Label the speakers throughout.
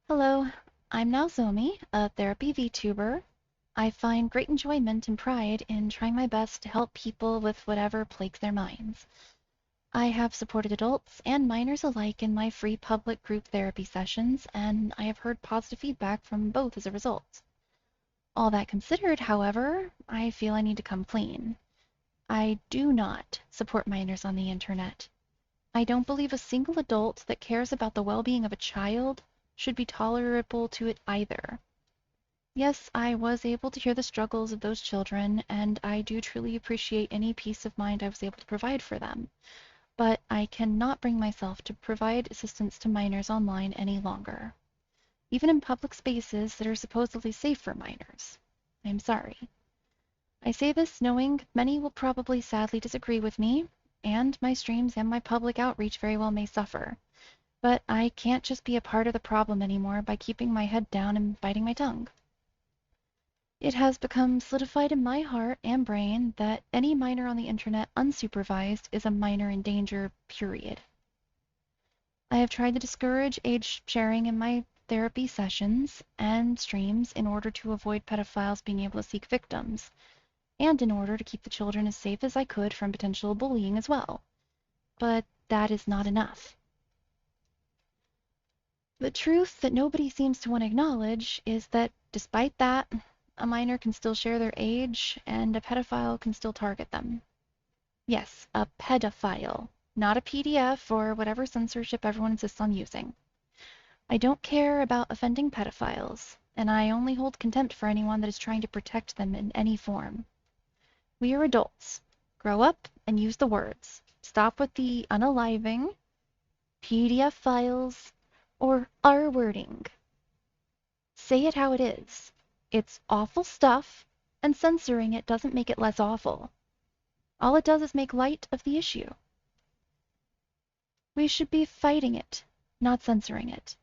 Speaker 1: Hello, I'm Naomi, a therapy VTuber. I find great enjoyment and pride in trying my best to help people with whatever plagues their minds. I have supported adults and minors alike in my free public group therapy sessions, and I have heard positive feedback from both as a result. All that considered, however, I feel I need to come clean. I do not support minors on the internet. I don't believe a single adult that cares about the well-being of a child should be tolerable to it either. Yes, I was able to hear the struggles of those children, and I do truly appreciate any peace of mind I was able to provide for them. But I cannot bring myself to provide assistance to minors online any longer, even in public spaces that are supposedly safe for minors. I'm sorry. I say this knowing many will probably sadly disagree with me, and my streams and my public outreach very well may suffer. But I can't just be a part of the problem anymore by keeping my head down and biting my tongue. It has become solidified in my heart and brain that any minor on the internet unsupervised is a minor in danger, period. I have tried to discourage age sharing in my therapy sessions and streams in order to avoid pedophiles being able to seek victims, and in order to keep the children as safe as I could from potential bullying as well. But that is not enough. The truth that nobody seems to want to acknowledge is that despite that, a minor can still share their age, and a pedophile can still target them. Yes, a pedophile, not a PDF or whatever censorship everyone insists on using. I don't care about offending pedophiles, and I only hold contempt for anyone that is trying to protect them in any form. We are adults. Grow up and use the words. Stop with the unaliving, PDF files, or R-wording. Say it how it is. It's awful stuff, and censoring it doesn't make it less awful. All it does is make light of the issue. We should be fighting it, not censoring it.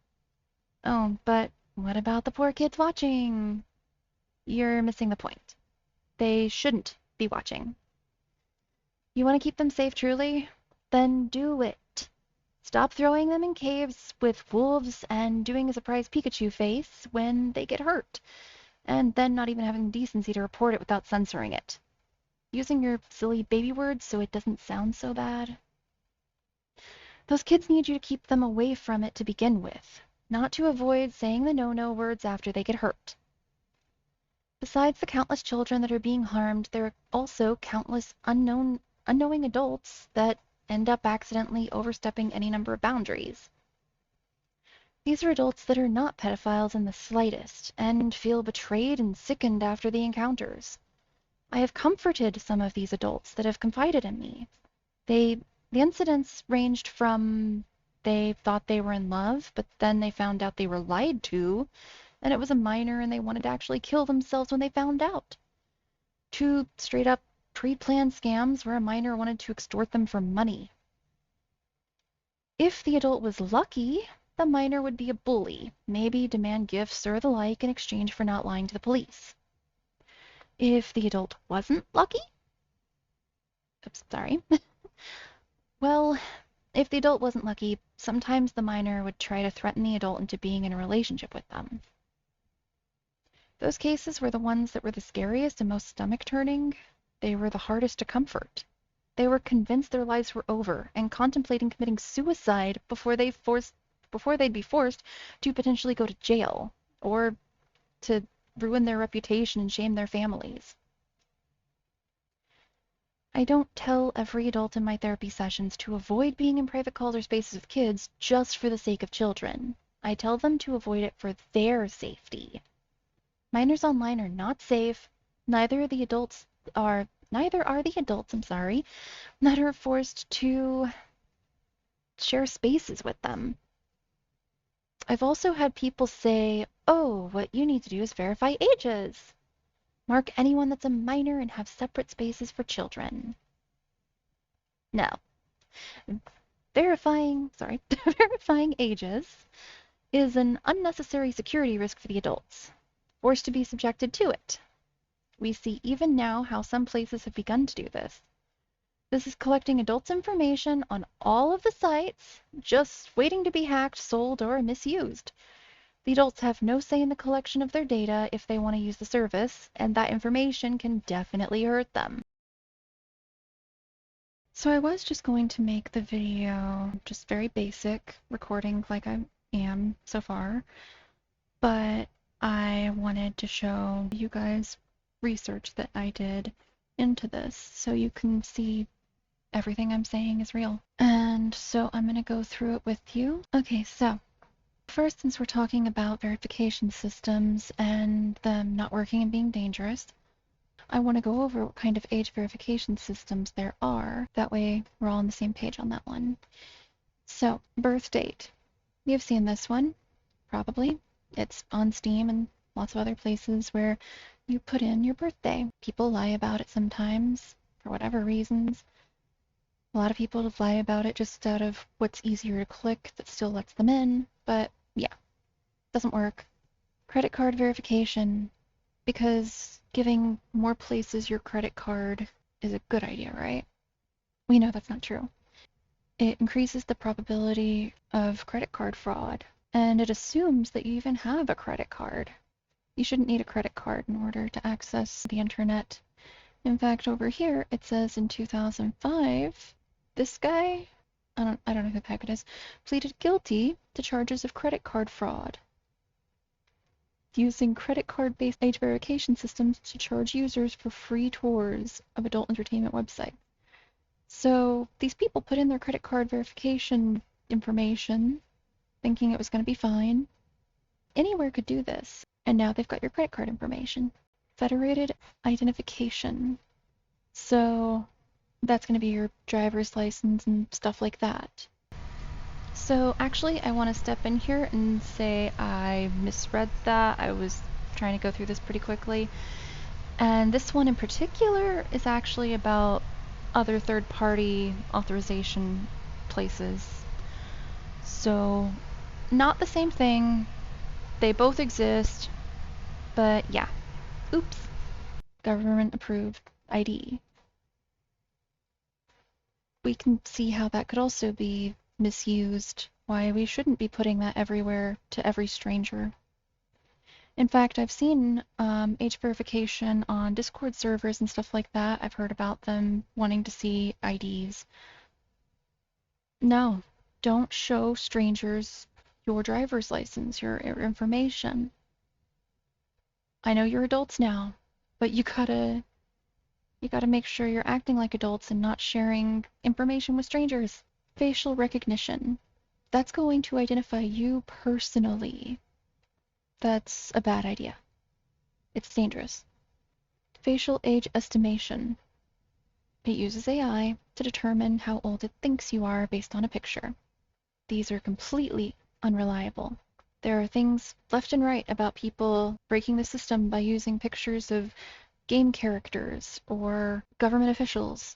Speaker 1: Oh, but what about the poor kids watching? You're missing the point. They shouldn't be watching. You want to keep them safe truly? Then do it. Stop throwing them in caves with wolves and doing a surprise Pikachu face when they get hurt, and then not even having the decency to report it without censoring it. Using your silly baby words so it doesn't sound so bad. Those kids need you to keep them away from it to begin with, not to avoid saying the no-no words after they get hurt. Besides the countless children that are being harmed, there are also countless unknowing adults that end up accidentally overstepping any number of boundaries. These are adults that are not pedophiles in the slightest, and feel betrayed and sickened after the encounters. I have comforted some of these adults that have confided in me. The incidents ranged from they thought they were in love, but then they found out they were lied to, and it was a minor and they wanted to actually kill themselves when they found out, to straight up pre-planned scams where a minor wanted to extort them for money. If the adult was lucky, the minor would be a bully, maybe demand gifts or the like in exchange for not lying to the police. If the adult wasn't lucky, oops, sorry. Well, if the adult wasn't lucky, sometimes the minor would try to threaten the adult into being in a relationship with them. Those cases were the ones that were the scariest and most stomach-turning. They were the hardest to comfort. They were convinced their lives were over and contemplating committing suicide before they'd be forced to potentially go to jail or to ruin their reputation and shame their families. I don't tell every adult in my therapy sessions to avoid being in private calls or spaces with kids just for the sake of children. I tell them to avoid it for their safety. Minors online are not safe. Neither are the adults, that are forced to share spaces with them. I've also had people say, oh, what you need to do is verify ages. Mark anyone that's a minor and have separate spaces for children. No. Verifying ages is an unnecessary security risk for the adults, forced to be subjected to it. We see even now how some places have begun to do this. This is collecting adults' information on all of the sites, just waiting to be hacked, sold, or misused. The adults have no say in the collection of their data if they want to use the service, and that information can definitely hurt them. So I was just going to make the video just very basic, recording like I am so far, but I wanted to show you guys research that I did into this so you can see everything I'm saying is real. And so I'm going to go through it with you. Okay, so first, since we're talking about verification systems and them not working and being dangerous, I want to go over what kind of age verification systems there are. That way we're all on the same page on that one. So, birth date. You've seen this one, probably. It's on Steam and lots of other places where you put in your birthday. People lie about it sometimes, for whatever reasons. A lot of people lie about it just out of what's easier to click that still lets them in, but yeah, doesn't work. Credit card verification, because giving more places your credit card is a good idea, right? We know that's not true. It increases the probability of credit card fraud, and it assumes that you even have a credit card. You shouldn't need a credit card in order to access the internet. In fact, over here it says in 2005, this guy, I don't know who the heck it is, pleaded guilty to charges of credit card fraud, using credit card-based age verification systems to charge users for free tours of adult entertainment websites. So these people put in their credit card verification information, thinking it was going to be fine. Anywhere could do this, and now they've got your credit card information. Federated identification. So that's going to be your driver's license and stuff like that. So actually, I want to step in here and say I misread that. I was trying to go through this pretty quickly. And this one in particular is actually about other third-party authorization places. So not the same thing. They both exist, but yeah. Oops. Government approved ID. We can see how that could also be misused, why we shouldn't be putting that everywhere to every stranger. In fact, I've seen age verification on Discord servers and stuff like that. I've heard about them wanting to see IDs. No, don't show strangers your driver's license, your information. I know you're adults now, but you gotta make sure you're acting like adults and not sharing information with strangers. Facial recognition. That's going to identify you personally. That's a bad idea. It's dangerous. Facial age estimation. It uses AI to determine how old it thinks you are based on a picture. These are completely unreliable. There are things left and right about people breaking the system by using pictures of game characters or government officials.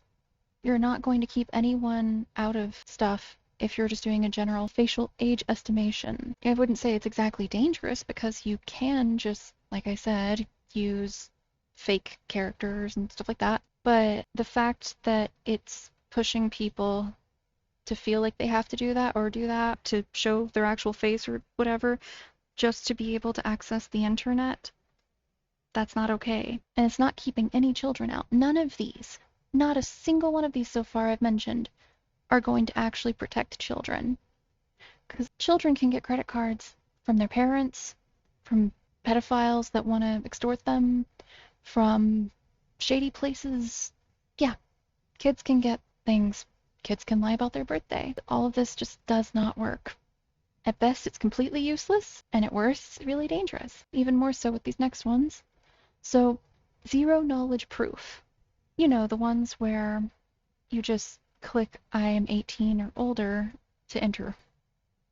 Speaker 1: You're not going to keep anyone out of stuff if you're just doing a general facial age estimation. I wouldn't say it's exactly dangerous because you can just, like I said, use fake characters and stuff like that. But the fact that it's pushing people to feel like they have to do that or do that to show their actual face or whatever just to be able to access the internet, that's not okay. And it's not keeping any children out. None of these, not a single one of these so far I've mentioned, are going to actually protect children. Because children can get credit cards from their parents, from pedophiles that want to extort them, from shady places. Yeah, kids can get things. Kids can lie about their birthday. All of this just does not work. At best, it's completely useless, and at worst, really dangerous. Even more so with these next ones. So, zero knowledge proof. You know, the ones where you just click I am 18 or older to enter.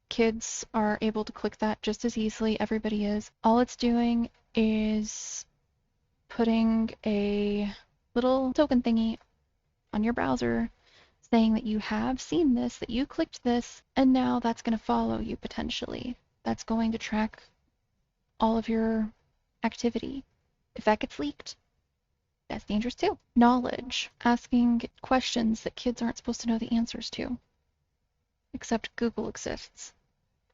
Speaker 1: Kids are able to click that just as easily. Everybody is. All it's doing is putting a little token thingy on your browser saying that you have seen this, that you clicked this, and now that's going to follow you potentially. That's going to track all of your activity. If that gets leaked, that's dangerous too. Knowledge. Asking questions that kids aren't supposed to know the answers to. Except Google exists.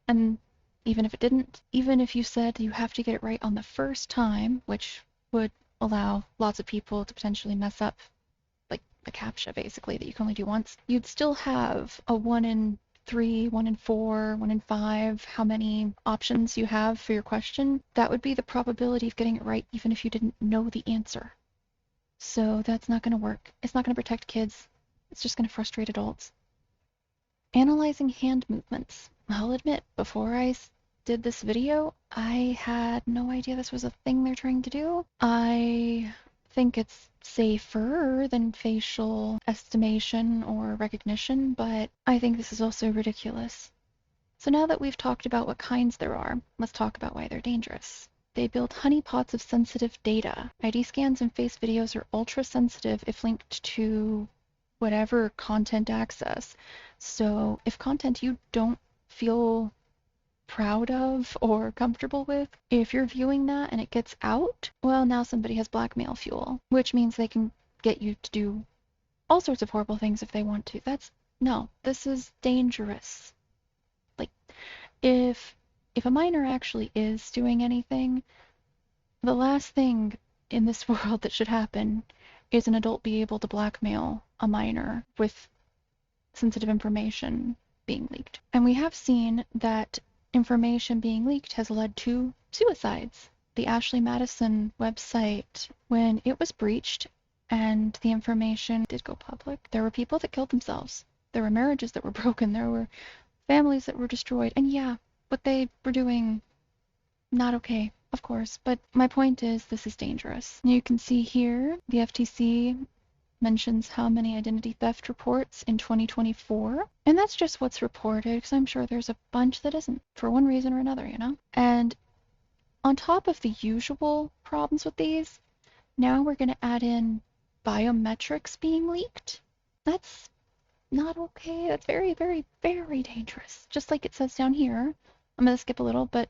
Speaker 1: And even if it didn't, even if you said you have to get it right on the first time, which would allow lots of people to potentially mess up, like a CAPTCHA basically that you can only do once, you'd still have a 1 in 3, 1 in 4, 1 in 5, how many options you have for your question. That would be the probability of getting it right even if you didn't know the answer. So that's not going to work. It's not going to protect kids. It's just going to frustrate adults. Analyzing hand movements. I'll admit, before I did this video, I had no idea this was a thing they're trying to do. I think it's safer than facial estimation or recognition, but I think this is also ridiculous. So now that we've talked about what kinds there are, let's talk about why they're dangerous. They build honeypots of sensitive data. ID scans and face videos are ultra sensitive if linked to whatever content access. So if content you don't feel proud of or comfortable with, if you're viewing that and it gets out, well, now somebody has blackmail fuel, which means they can get you to do all sorts of horrible things if they want to. No, this is dangerous. Like, if a minor actually is doing anything, the last thing in this world that should happen is an adult be able to blackmail a minor with sensitive information being leaked. And we have seen that information being leaked has led to suicides. The Ashley Madison website, when it was breached and the information did go public, there were people that killed themselves. There were marriages that were broken. There were families that were destroyed. And yeah, what they were doing, not okay, of course. But my point is, this is dangerous. You can see here, the FTC mentions how many identity theft reports in 2024. And that's just what's reported, because I'm sure there's a bunch that isn't, for one reason or another, you know? And on top of the usual problems with these, now we're going to add in biometrics being leaked. That's not okay. That's very, very, very dangerous. Just like it says down here, I'm going to skip a little, but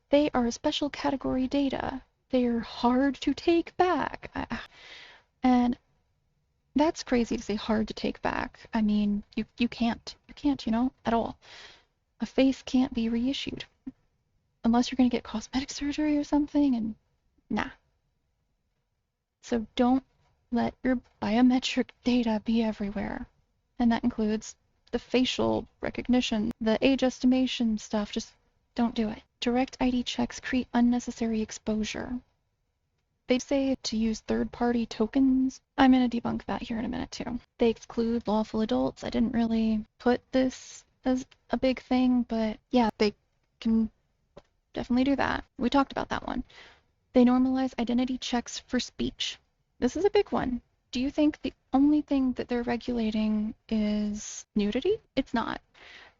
Speaker 1: they are a special category data. They're hard to take back. And that's crazy to say hard to take back. I mean, you can't, you know, at all. A face can't be reissued unless you're going to get cosmetic surgery or something, and nah. So don't let your biometric data be everywhere. And that includes the facial recognition, the age estimation stuff. Just don't do it. Direct ID checks create unnecessary exposure. They say to use third-party tokens. I'm going to debunk that here in a minute too. They exclude lawful adults. I didn't really put this as a big thing, but yeah, they can definitely do that. We talked about that one. They normalize identity checks for speech. This is a big one. Do you think the only thing that they're regulating is nudity? It's not.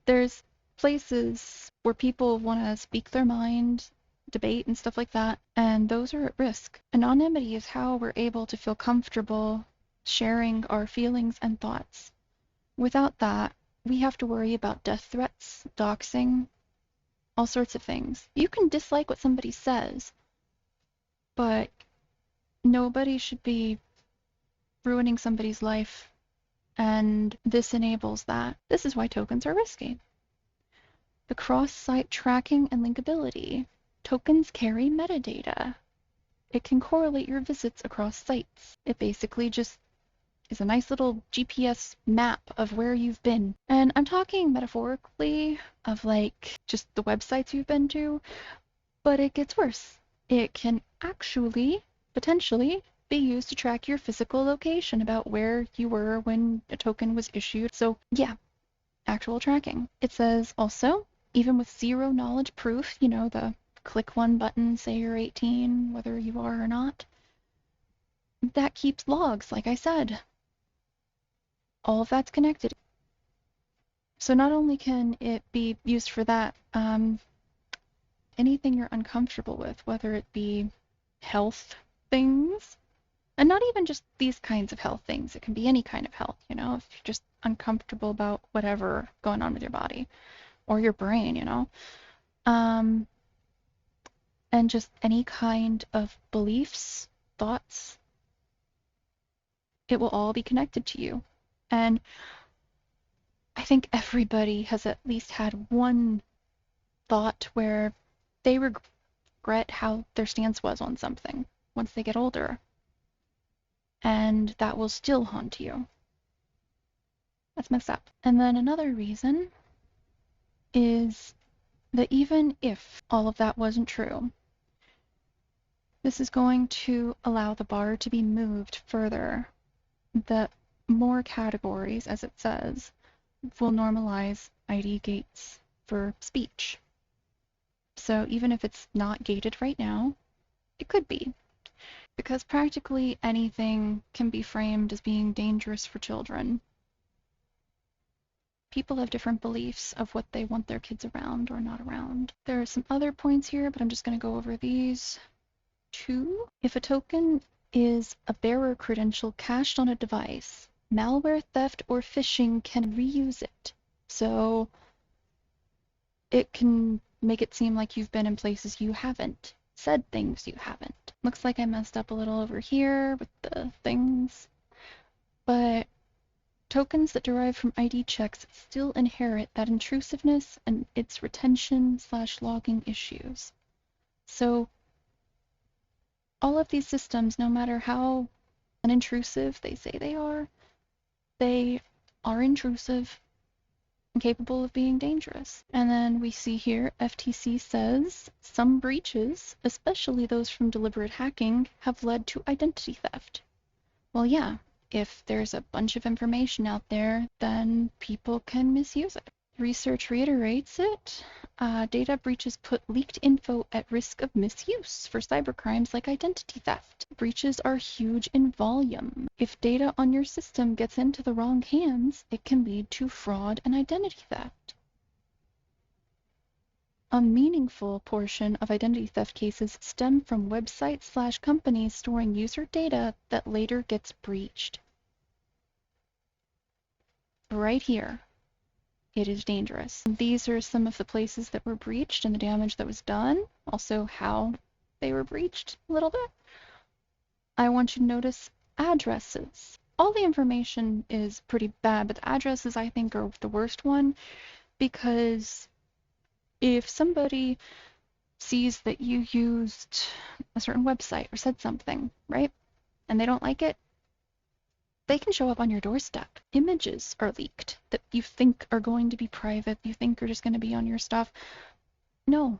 Speaker 1: There's places where people want to speak their mind, debate and stuff like that, and those are at risk. Anonymity is how we're able to feel comfortable sharing our feelings and thoughts. Without that, we have to worry about death threats, doxing, all sorts of things. You can dislike what somebody says, but nobody should be ruining somebody's life, and this enables that. This is why tokens are risky. The cross-site tracking and linkability. Tokens carry metadata. It can correlate your visits across sites. It basically just is a nice little GPS map of where you've been. And I'm talking metaphorically of like just the websites you've been to, but it gets worse. It can actually, potentially, be used to track your physical location about where you were when a token was issued. So yeah, actual tracking. It says also, even with zero knowledge proof, you know, the click one button, say you're 18, whether you are or not, that keeps logs, like I said. All of that's connected. So not only can it be used for that, anything you're uncomfortable with, whether it be health things, and not even just these kinds of health things, it can be any kind of health, you know, if you're just uncomfortable about whatever going on with your body or your brain, you know, and just any kind of beliefs, thoughts, it will all be connected to you. And I think everybody has at least had one thought where they regret how their stance was on something once they get older, and that will still haunt you. That's messed up. And then another reason is that even if all of that wasn't true, this is going to allow the bar to be moved further. That more categories, as it says, will normalize ID gates for speech. So even if it's not gated right now, it could be. Because practically anything can be framed as being dangerous for children. People have different beliefs of what they want their kids around or not around. There are some other points here, but I'm just going to go over these two. If a token is a bearer credential cached on a device, malware theft or phishing can reuse it. So it can make it seem like you've been in places you haven't, said things you haven't. Looks like I messed up a little over here with the things, but tokens that derive from ID checks still inherit that intrusiveness and its retention/logging issues. So all of these systems, no matter how unintrusive they say they are intrusive and capable of being dangerous. And then we see here FTC says some breaches, especially those from deliberate hacking, have led to identity theft. Well, yeah, if there's a bunch of information out there, then people can misuse it. Research reiterates it. Data breaches put leaked info at risk of misuse for cybercrimes like identity theft. Breaches are huge in volume. If data on your system gets into the wrong hands, it can lead to fraud and identity theft. A meaningful portion of identity theft cases stem from websites/companies storing user data that later gets breached. Right here. It is dangerous. These are some of the places that were breached and the damage that was done, also how they were breached a little bit. I want you to notice addresses. All the information is pretty bad, but the addresses I think are the worst one, because if somebody sees that you used a certain website or said something, right, and they don't like it, they can show up on your doorstep. Images are leaked that you think are going to be private, you think are just going to be on your stuff. No,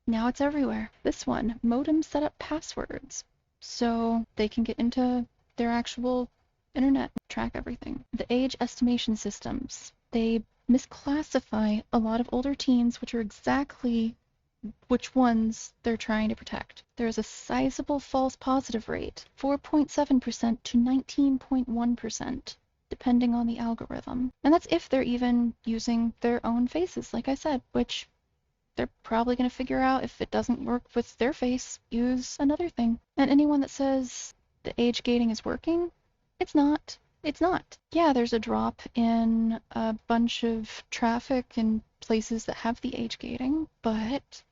Speaker 1: now it's everywhere. This one, modem set up passwords, so they can get into their actual internet, track everything. The age estimation systems, they misclassify a lot of older teens, which are exactly which ones they're trying to protect. There's a sizable false positive rate, 4.7% to 19.1%, depending on the algorithm. And that's if they're even using their own faces, like I said, which they're probably going to figure out if it doesn't work with their face, use another thing. And anyone that says the age gating is working, it's not. It's not. Yeah, there's a drop in a bunch of traffic in places that have the age gating, but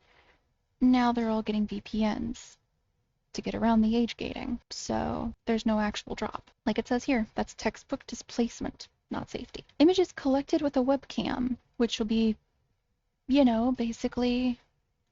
Speaker 1: now they're all getting VPNs to get around the age gating, so there's no actual drop. Like it says here, that's textbook displacement, not safety. Images collected with a webcam, which will be, basically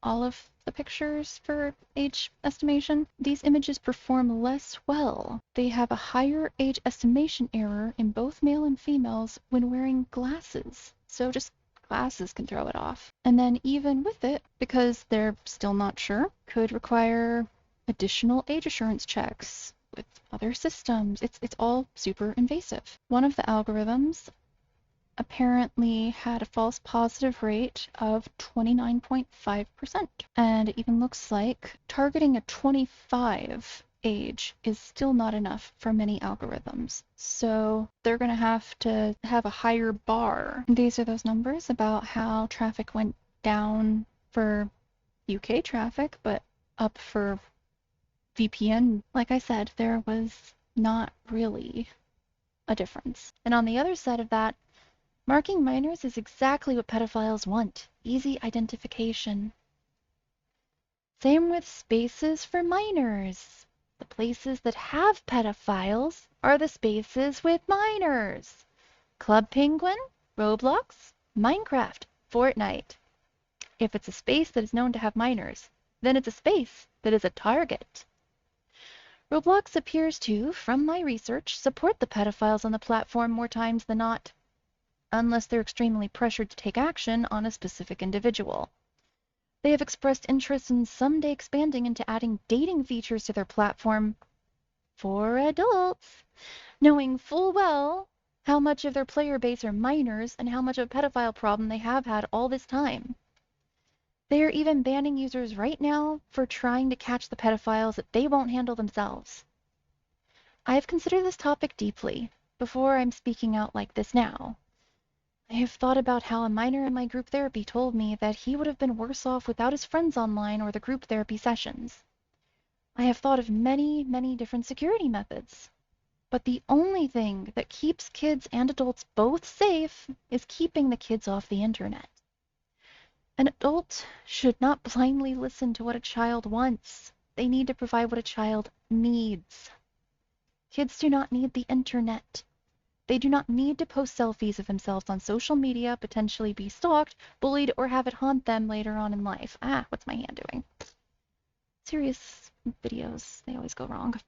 Speaker 1: all of the pictures for age estimation. These images perform less well. They have a higher age estimation error in both male and females when wearing glasses. So just glasses can throw it off. And then even with it, because they're still not sure, could require additional age assurance checks with other systems. It's all super invasive. One of the algorithms apparently had a false positive rate of 29.5%. And it even looks like targeting a 25 age is still not enough for many algorithms. So they're going to have a higher bar. These are those numbers about how traffic went down for UK traffic, but up for VPN. Like I said, there was not really a difference. And on the other side of that, marking minors is exactly what pedophiles want. Easy identification. Same with spaces for minors. The places that have pedophiles are the spaces with minors. Club Penguin, Roblox, Minecraft, Fortnite. If it's a space that is known to have minors, then it's a space that is a target. Roblox appears to, from my research, support the pedophiles on the platform more times than not, unless they're extremely pressured to take action on a specific individual. They have expressed interest in someday expanding into adding dating features to their platform for adults, knowing full well how much of their player base are minors and how much of a pedophile problem they have had all this time. They are even banning users right now for trying to catch the pedophiles that they won't handle themselves. I have considered this topic deeply before I'm speaking out like this now. I have thought about how a minor in my group therapy told me that he would have been worse off without his friends online or the group therapy sessions. I have thought of many, many different security methods. But the only thing that keeps kids and adults both safe is keeping the kids off the internet. An adult should not blindly listen to what a child wants. They need to provide what a child needs. Kids do not need the internet. They do not need to post selfies of themselves on social media, potentially be stalked, bullied, or have it haunt them later on in life. What's my hand doing? Serious videos, they always go wrong.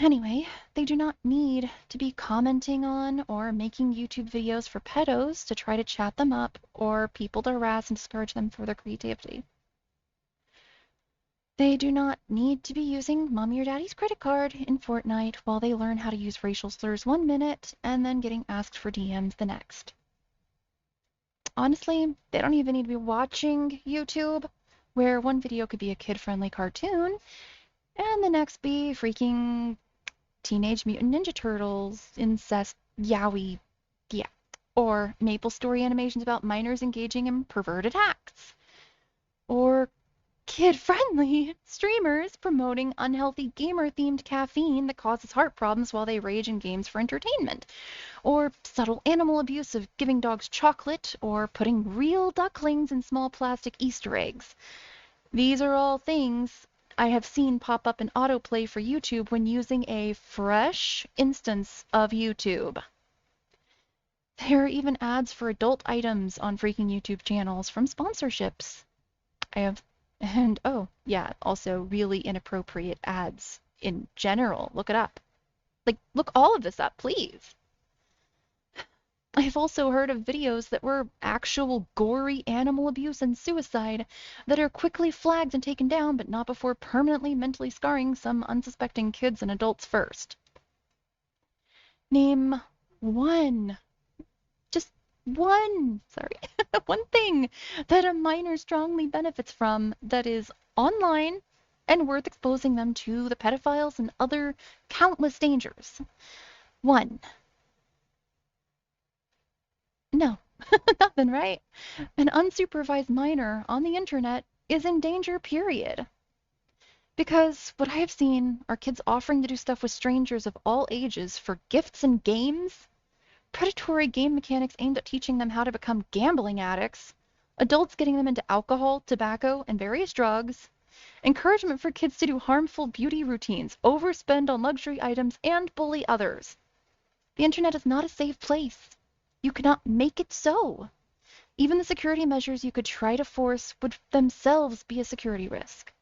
Speaker 1: Anyway, they do not need to be commenting on or making YouTube videos for pedos to try to chat them up or people to harass and discourage them for their creativity. They do not need to be using mommy or daddy's credit card in Fortnite while they learn how to use racial slurs 1 minute and then getting asked for DMs the next. Honestly, they don't even need to be watching YouTube, where one video could be a kid-friendly cartoon and the next be freaking Teenage Mutant Ninja Turtles, incest, yaoi, yeah, or Maple Story animations about minors engaging in perverted acts, or kid-friendly streamers promoting unhealthy gamer-themed caffeine that causes heart problems while they rage in games for entertainment, or subtle animal abuse of giving dogs chocolate, or putting real ducklings in small plastic Easter eggs. These are all things I have seen pop up in autoplay for YouTube when using a fresh instance of YouTube. There are even ads for adult items on freaking YouTube channels from sponsorships. And oh, yeah, also really inappropriate ads in general. Look it up. Look all of this up, please. I've also heard of videos that were actual gory animal abuse and suicide that are quickly flagged and taken down, but not before permanently mentally scarring some unsuspecting kids and adults first. Name one, just one, sorry, one thing that a minor strongly benefits from that is online and worth exposing them to the pedophiles and other countless dangers. One. No, nothing, right? An unsupervised minor on the internet is in danger, period. Because what I have seen are kids offering to do stuff with strangers of all ages for gifts and games, predatory game mechanics aimed at teaching them how to become gambling addicts, adults getting them into alcohol, tobacco, and various drugs, encouragement for kids to do harmful beauty routines, overspend on luxury items, and bully others. The internet is not a safe place. You cannot make it so. Even the security measures you could try to force would themselves be a security risk.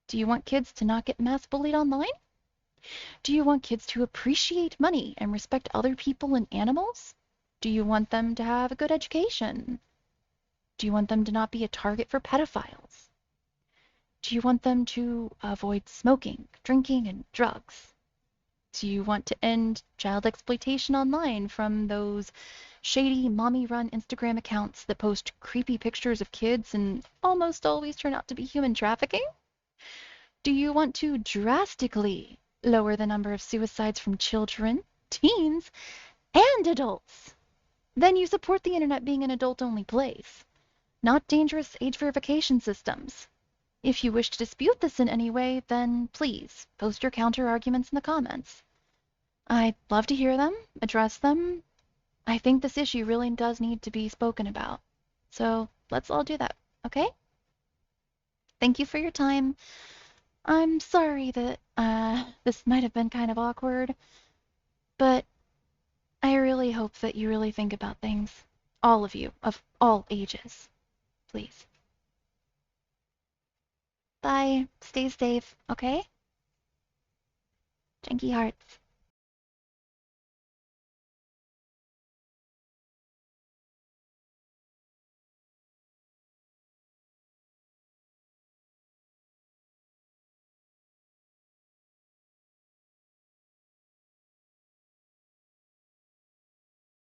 Speaker 1: Do you want kids to not get mass bullied online? Do you want kids to appreciate money and respect other people and animals? Do you want them to have a good education? Do you want them to not be a target for pedophiles? Do you want them to avoid smoking, drinking, and drugs? Do you want to end child exploitation online from those shady mommy-run Instagram accounts that post creepy pictures of kids and almost always turn out to be human trafficking? Do you want to drastically lower the number of suicides from children, teens, and adults? Then you support the internet being an adult-only place, not dangerous age verification systems. If you wish to dispute this in any way, then please post your counter-arguments in the comments. I'd love to hear them, address them. I think this issue really does need to be spoken about. So let's all do that, okay? Thank you for your time. I'm sorry that this might have been kind of awkward, but I really hope that you really think about things. All of you, of all ages, please. Bye. Stay safe, okay? Janky hearts.